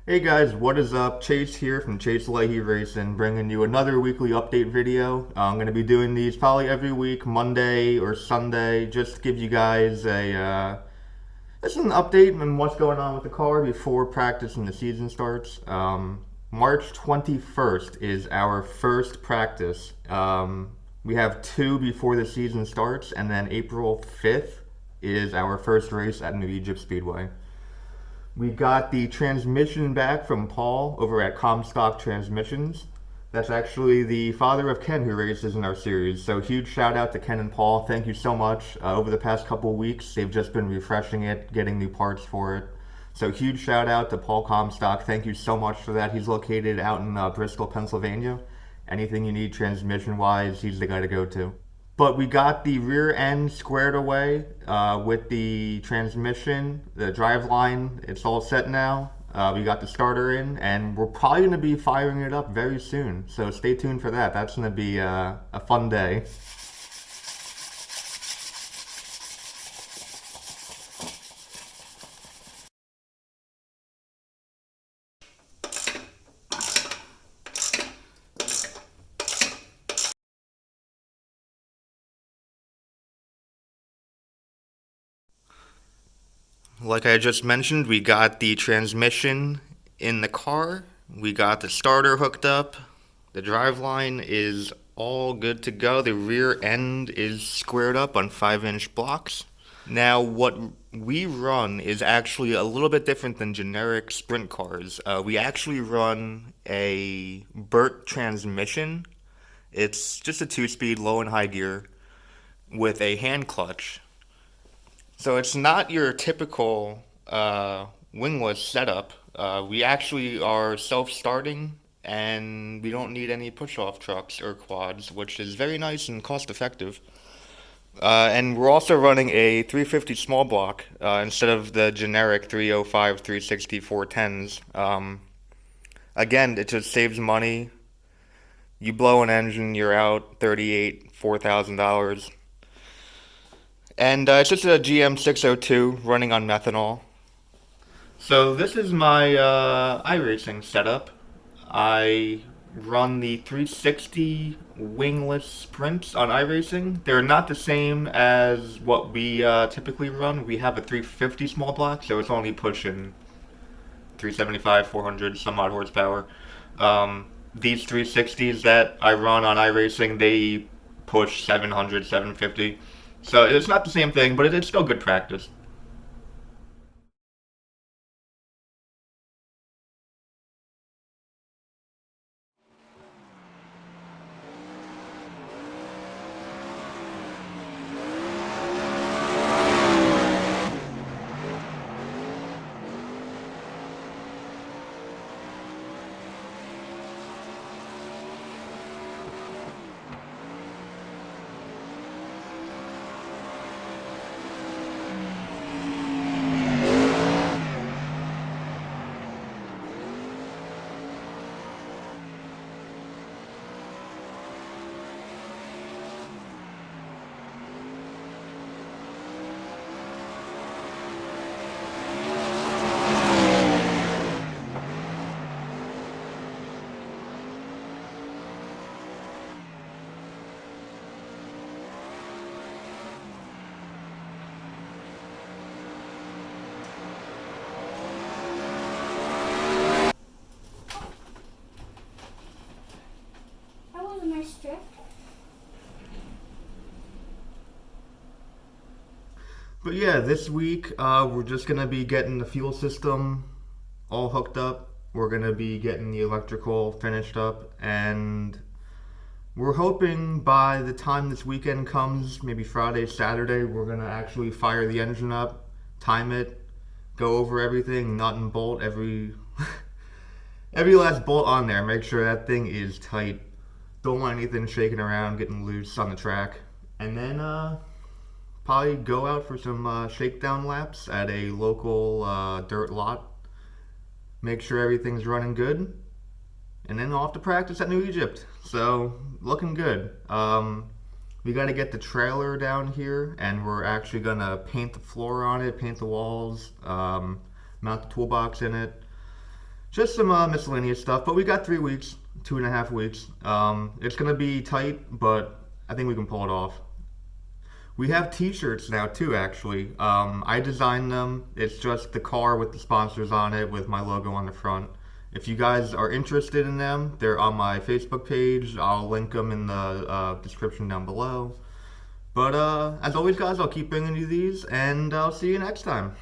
Hey guys, what is up? Chase here from Chace Leahy Racing, bringing you another weekly update video. I'm going to be doing these probably every week, Monday or Sunday, just to give you guys just an update on what's going on with the car before practice and the season starts. March 21st is our first practice. We have two before the season starts, and then April 5th is our first race at New Egypt Speedway. We got the transmission back from Paul over at Comstock Transmissions. That's actually the father of Ken who races in our series. So huge shout out to Ken and Paul. Thank you so much. Over the past couple weeks, they've just been refreshing it, getting new parts for it. So huge shout out to Paul Comstock. Thank you so much for that. He's located out in Bristol, Pennsylvania. Anything you need transmission wise, he's the guy to go to. But we got the rear end squared away with the transmission, the drive line. It's all set now. We got the starter in, and we're probably going to be firing it up very soon. So stay tuned for that. That's going to be a fun day. Like I just mentioned, we got the transmission in the car. We got the starter hooked up. The driveline is all good to go. The rear end is squared up on 5-inch blocks. Now, what we run is actually a little bit different than generic sprint cars. We actually run a Burt transmission. It's just a 2-speed low and high gear with a hand clutch. So it's not your typical wingless setup. We actually are self-starting and we don't need any push-off trucks or quads, which is very nice and cost-effective. And we're also running a 350 small block instead of the generic 305, 360, 410s. Again, it just saves money. You blow an engine, you're out 38, $4,000. And it's just a GM 602 running on methanol. So this is my iRacing setup. I run the 360 wingless sprints on iRacing. They're not the same as what we typically run. We have a 350 small block, so it's only pushing 375, 400, some odd horsepower. These 360s that I run on iRacing, they push 700, 750. So it's not the same thing, but it's still good practice. That was a nice trip. But yeah, this week we're just gonna be getting the fuel system all hooked up. We're gonna be getting the electrical finished up, and we're hoping by the time this weekend comes, maybe Friday, Saturday, we're gonna actually fire the engine up, time it, go over everything, nut and bolt every every last bolt on there. Make sure that thing is tight. Don't want anything shaking around, getting loose on the track, and then probably go out for some shakedown laps at a local dirt lot. Make sure everything's running good, and then off to practice at New Egypt. So looking good. We got to get the trailer down here, and we're actually gonna paint the floor on it, paint the walls, mount the toolbox in it. Just some miscellaneous stuff, but we got 3 weeks, 2.5 weeks. It's gonna be tight, but I think we can pull it off. We have T-shirts now too. Actually, I designed them. It's just the car with the sponsors on it, with my logo on the front. If you guys are interested in them, they're on my Facebook page. I'll link them in the description down below. But as always, guys, I'll keep bringing you these, and I'll see you next time.